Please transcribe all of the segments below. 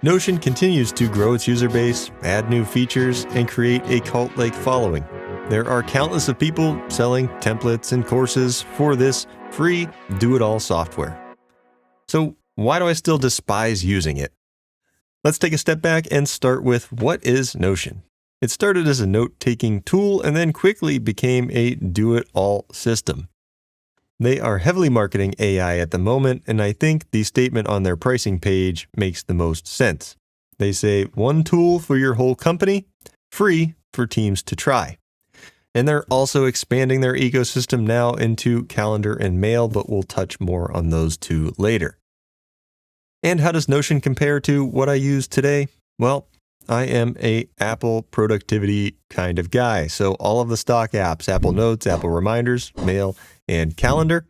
Notion continues to grow its user base, add new features, and create a cult-like following. There are countless of people selling templates and courses for this free do-it-all software. So why do I still despise using it? Let's take a step back and start with what is Notion. It started as a note-taking tool and then quickly became a do-it-all system. They are heavily marketing AI at the moment, and I think the statement on their pricing page makes the most sense. They say one tool for your whole company, free for teams to try. And they're also expanding their ecosystem now into calendar and mail, but we'll touch more on those two later. And how does Notion compare to what I use today? Well, I am a Apple productivity kind of guy. So all of the stock apps, Apple Notes, Apple Reminders, Mail, and Calendar,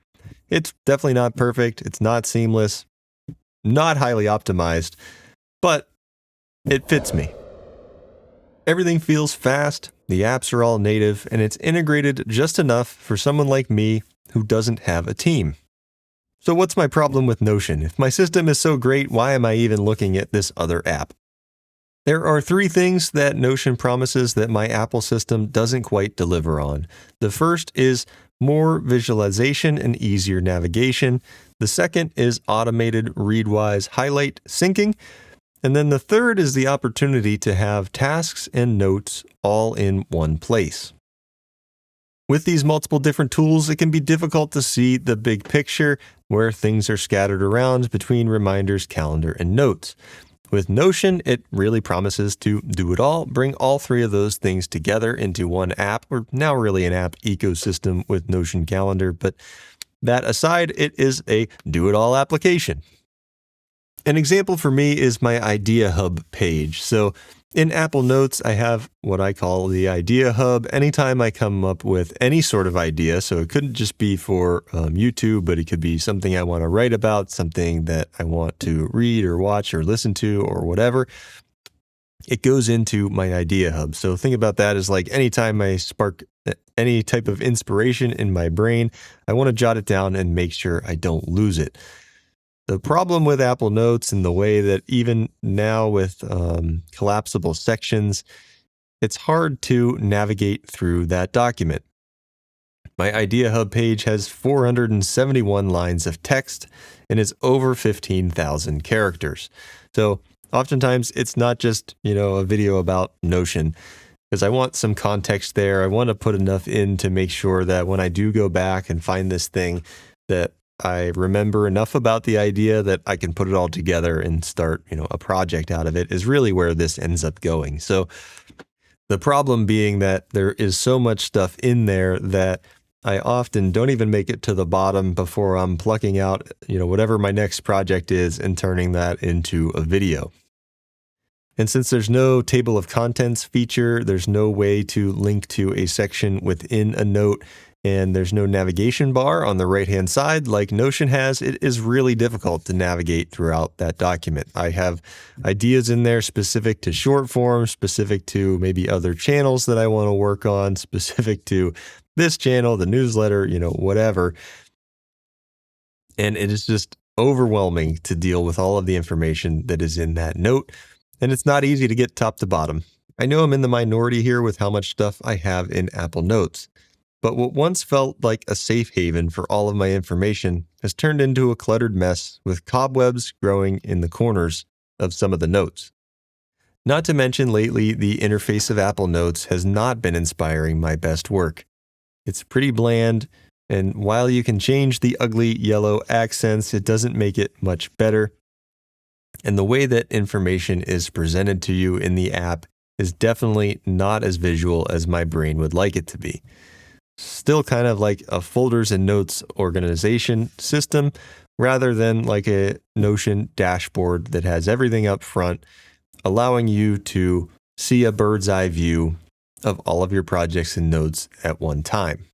it's definitely not perfect. It's not seamless, not highly optimized, but it fits me. Everything feels fast, the apps are all native, and it's integrated just enough for someone like me who doesn't have a team. So what's my problem with Notion? If my system is so great, why am I even looking at this other app? There are 3 things that Notion promises that my Apple system doesn't quite deliver on. The first is more visualization and easier navigation. The second is automated readwise highlight syncing. And then the third is the opportunity to have tasks and notes all in one place. With these multiple different tools, it can be difficult to see the big picture where things are scattered around between reminders, calendar, and notes. With Notion, it really promises to do it all, bring all 3 of those things together into one app, or now really an app ecosystem with Notion Calendar. But that aside, it is a do-it-all application. An example for me is my Idea Hub page. So in Apple Notes, I have what I call the Idea Hub. Anytime I come up with any sort of idea, so it couldn't just be for YouTube, but it could be something I want to write about, something that I want to read or watch or listen to or whatever, it goes into my Idea Hub. So think about that as like anytime I spark any type of inspiration in my brain, I want to jot it down and make sure I don't lose it. The problem with Apple Notes and the way that even now with collapsible sections, it's hard to navigate through that document. My Idea Hub page has 471 lines of text and is over 15,000 characters. So oftentimes it's not just, a video about Notion, because I want some context there. I want to put enough in to make sure that when I do go back and find this thing, that I remember enough about the idea that I can put it all together and start, a project out of it is really where this ends up going. So the problem being that there is so much stuff in there that I often don't even make it to the bottom before I'm plucking out, whatever my next project is and turning that into a video. And since there's no table of contents feature, there's no way to link to a section within a note, and there's no navigation bar on the right-hand side like Notion has, it is really difficult to navigate throughout that document. I have ideas in there specific to short form, specific to maybe other channels that I want to work on, specific to this channel, the newsletter, whatever. And it is just overwhelming to deal with all of the information that is in that note, and it's not easy to get top to bottom. I know I'm in the minority here with how much stuff I have in Apple Notes. But what once felt like a safe haven for all of my information has turned into a cluttered mess with cobwebs growing in the corners of some of the notes. Not to mention lately, the interface of Apple Notes has not been inspiring my best work. It's pretty bland, and while you can change the ugly yellow accents, it doesn't make it much better. And the way that information is presented to you in the app is definitely not as visual as my brain would like it to be. Still kind of like a folders and notes organization system rather than like a Notion dashboard that has everything up front, allowing you to see a bird's eye view of all of your projects and notes at one time.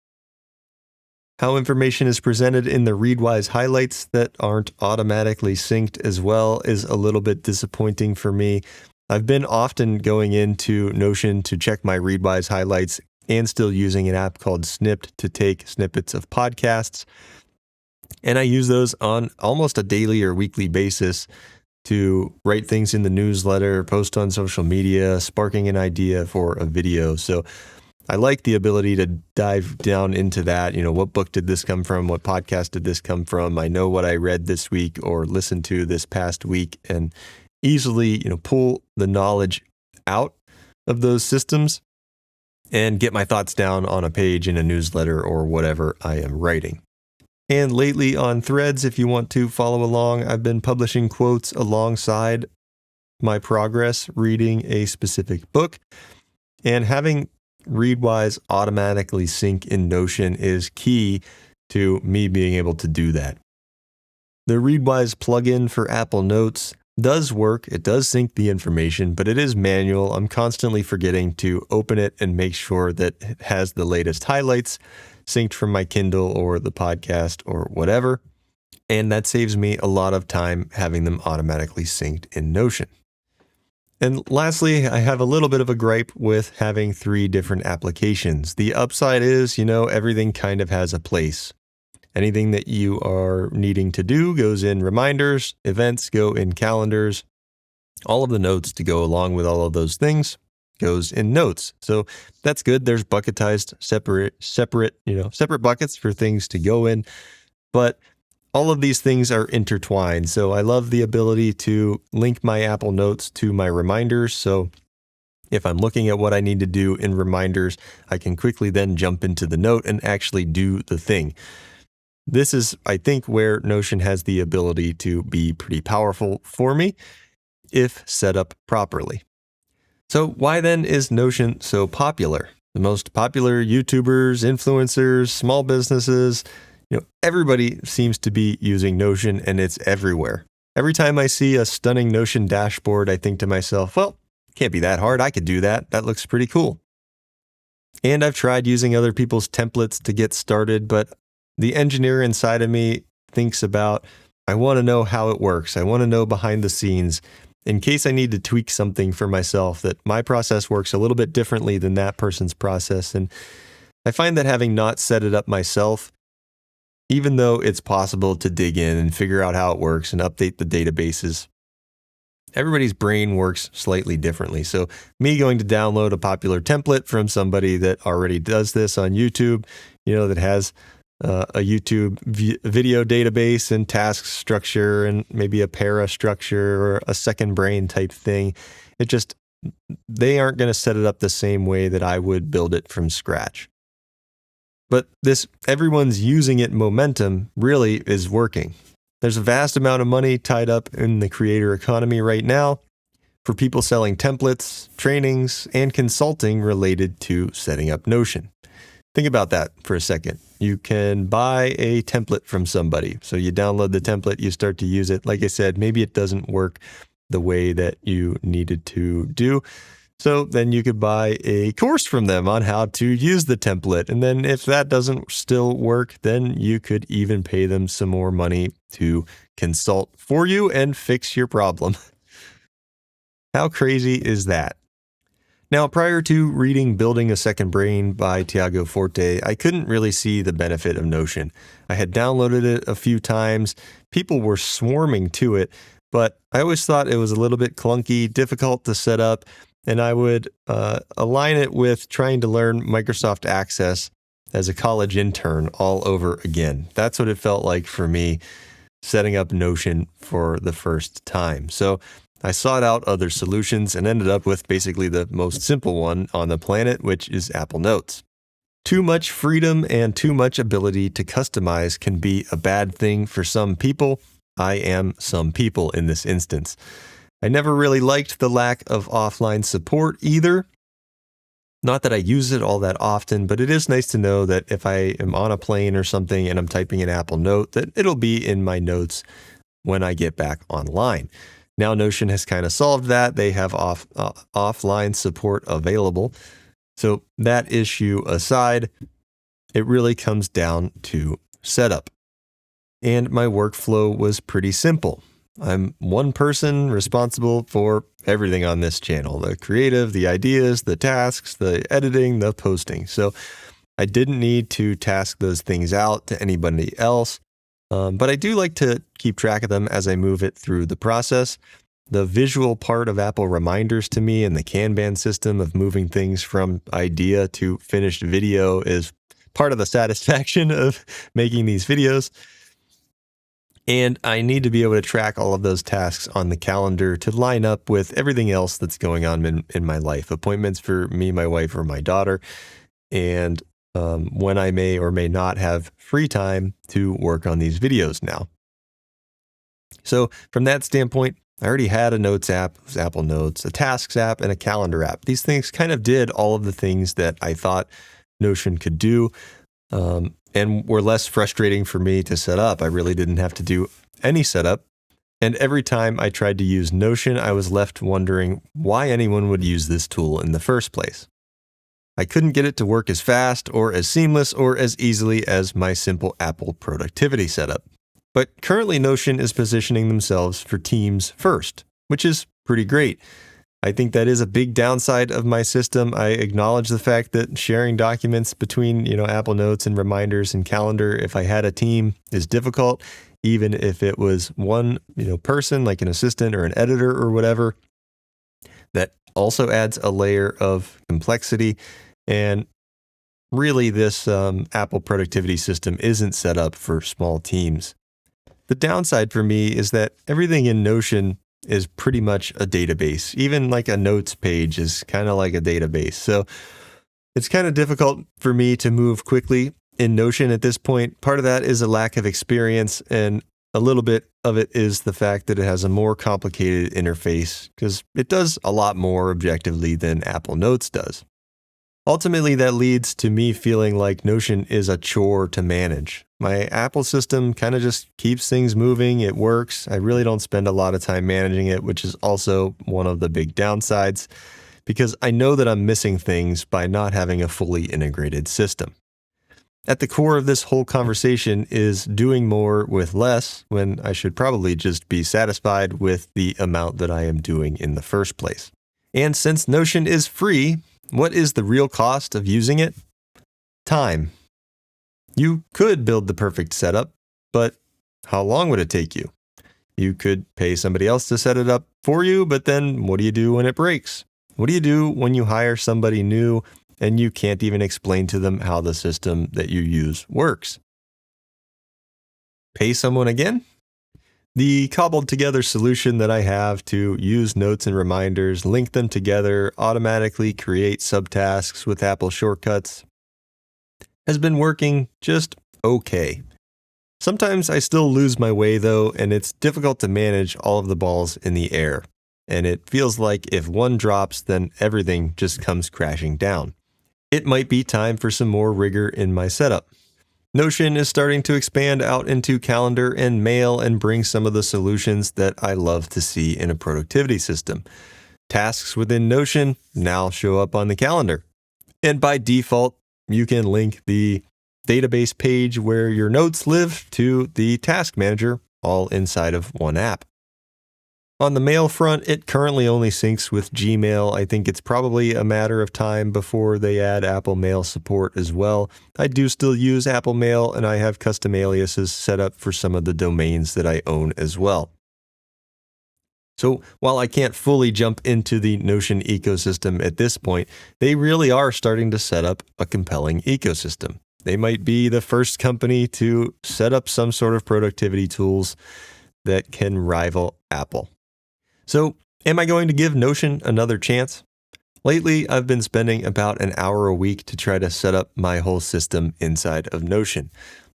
How information is presented in the readwise highlights that aren't automatically synced as well is a little bit disappointing for me. I've been often going into Notion to check my readwise highlights and still using an app called Snipped to take snippets of podcasts. And I use those on almost a daily or weekly basis. to write things in the newsletter, post on social media, sparking an idea for a video. So I like the ability to dive down into that. What book did this come from? What podcast did this come from? I know what I read this week or listened to this past week, and easily, pull the knowledge out of those systems and get my thoughts down on a page in a newsletter or whatever I am writing. And lately on Threads, if you want to follow along, I've been publishing quotes alongside my progress reading a specific book, and having Readwise automatically sync in Notion is key to me being able to do that. The Readwise plugin for Apple Notes does work. It does sync the information, but it is manual. I'm constantly forgetting to open it and make sure that it has the latest highlights synced from my Kindle or the podcast or whatever. And that saves me a lot of time having them automatically synced in Notion. And lastly, I have a little bit of a gripe with having 3 different applications. The upside is, everything kind of has a place. Anything that you are needing to do goes in reminders, events go in calendars, all of the notes to go along with all of those things goes in notes. So that's good. There's bucketized separate buckets for things to go in, but all of these things are intertwined. So I love the ability to link my Apple Notes to my reminders. So if I'm looking at what I need to do in reminders, I can quickly then jump into the note and actually do the thing. This is, I think, where Notion has the ability to be pretty powerful for me if set up properly. So why then is Notion so popular? The most popular YouTubers, influencers, small businesses, everybody seems to be using Notion, and it's everywhere. Every time I see a stunning Notion dashboard, I think to myself, well, can't be that hard. I could do that. That looks pretty cool. And I've tried using other people's templates to get started, but the engineer inside of me thinks about, I want to know how it works. I want to know behind the scenes in case I need to tweak something for myself, that my process works a little bit differently than that person's process. And I find that having not set it up myself, even though it's possible to dig in and figure out how it works and update the databases, everybody's brain works slightly differently. So me going to download a popular template from somebody that already does this on YouTube, that has a YouTube video database and task structure and maybe a para structure or a second brain type thing, they aren't going to set it up the same way that I would build it from scratch. But this everyone's using it momentum really is working. There's a vast amount of money tied up in the creator economy right now for people selling templates, trainings, and consulting related to setting up Notion. Think about that for a second. You can buy a template from somebody. So you download the template, you start to use it. Like I said, maybe it doesn't work the way that you needed to do. So then you could buy a course from them on how to use the template. And then if that doesn't still work, then you could even pay them some more money to consult for you and fix your problem. How crazy is that? Now, prior to reading Building a Second Brain by Tiago Forte, I couldn't really see the benefit of Notion. I had downloaded it a few times. People were swarming to it, but I always thought it was a little bit clunky, difficult to set up. And I would align it with trying to learn Microsoft Access as a college intern all over again. That's what it felt like for me setting up Notion for the first time. So I sought out other solutions and ended up with basically the most simple one on the planet, which is Apple Notes. Too much freedom and too much ability to customize can be a bad thing for some people. I am some people in this instance. I never really liked the lack of offline support either. Not that I use it all that often, but it is nice to know that if I am on a plane or something and I'm typing an Apple Note, that it'll be in my notes when I get back online. Now Notion has kind of solved that. They have offline support available. So that issue aside, it really comes down to setup. And my workflow was pretty simple. I'm one person responsible for everything on this channel, the creative, the ideas, the tasks, the editing, the posting. So I didn't need to task those things out to anybody else. But I do like to keep track of them as I move it through the process. The visual part of Apple Reminders to me and the Kanban system of moving things from idea to finished video is part of the satisfaction of making these videos. And I need to be able to track all of those tasks on the calendar to line up with everything else that's going on in my life. Appointments for me, my wife, or my daughter. And when I may or may not have free time to work on these videos now. So from that standpoint, I already had a Notes app, it was Apple Notes, a Tasks app, and a Calendar app. These things kind of did all of the things that I thought Notion could do, and were less frustrating for me to set up. I really didn't have to do any setup. And every time I tried to use Notion, I was left wondering why anyone would use this tool in the first place. I couldn't get it to work as fast or as seamless or as easily as my simple Apple productivity setup. But currently Notion is positioning themselves for Teams first, which is pretty great. I think that is a big downside of my system. I acknowledge the fact that sharing documents between, Apple Notes and Reminders and Calendar, if I had a team, is difficult, even if it was one, person like an assistant or an editor or whatever. That also adds a layer of complexity. And really, this Apple productivity system isn't set up for small teams. The downside for me is that everything in Notion is pretty much a database. Even like a notes page is kind of like a database. So it's kind of difficult for me to move quickly in Notion at this point. Part of that is a lack of experience, and a little bit of it is the fact that it has a more complicated interface because it does a lot more objectively than Apple Notes does. Ultimately, that leads to me feeling like Notion is a chore to manage. My Apple system kind of just keeps things moving. It works. I really don't spend a lot of time managing it, which is also one of the big downsides, because I know that I'm missing things by not having a fully integrated system. At the core of this whole conversation is doing more with less when I should probably just be satisfied with the amount that I am doing in the first place. And since Notion is free, what is the real cost of using it? Time. You could build the perfect setup, but how long would it take you? You could pay somebody else to set it up for you, but then what do you do when it breaks? What do you do when you hire somebody new and you can't even explain to them how the system that you use works? Pay someone again? The cobbled together solution that I have to use notes and reminders, link them together, automatically create subtasks with Apple shortcuts, has been working just okay. Sometimes I still lose my way though, and it's difficult to manage all of the balls in the air. And it feels like if one drops, then everything just comes crashing down. It might be time for some more rigor in my setup. Notion is starting to expand out into Calendar and Mail and bring some of the solutions that I love to see in a productivity system. Tasks within Notion now show up on the calendar. And by default, you can link the database page where your notes live to the task manager, all inside of one app. On the mail front, it currently only syncs with Gmail. I think it's probably a matter of time before they add Apple Mail support as well. I do still use Apple Mail, and I have custom aliases set up for some of the domains that I own as well. So while I can't fully jump into the Notion ecosystem at this point, they really are starting to set up a compelling ecosystem. They might be the first company to set up some sort of productivity tools that can rival Apple. So, am I going to give Notion another chance? Lately, I've been spending about an hour a week to try to set up my whole system inside of Notion.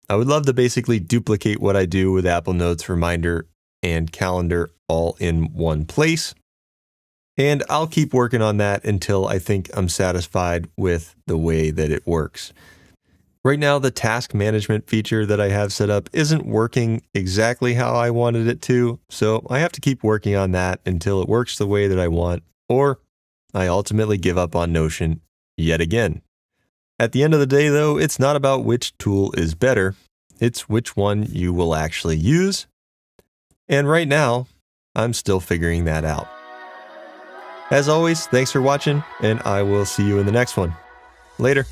I would love to basically duplicate what I do with Apple Notes, Reminder, and Calendar all in one place. And I'll keep working on that until I think I'm satisfied with the way that it works. Right now, the task management feature that I have set up isn't working exactly how I wanted it to, so I have to keep working on that until it works the way that I want, or I ultimately give up on Notion yet again. At the end of the day, though, it's not about which tool is better, it's which one you will actually use. And right now, I'm still figuring that out. As always, thanks for watching, and I will see you in the next one. Later.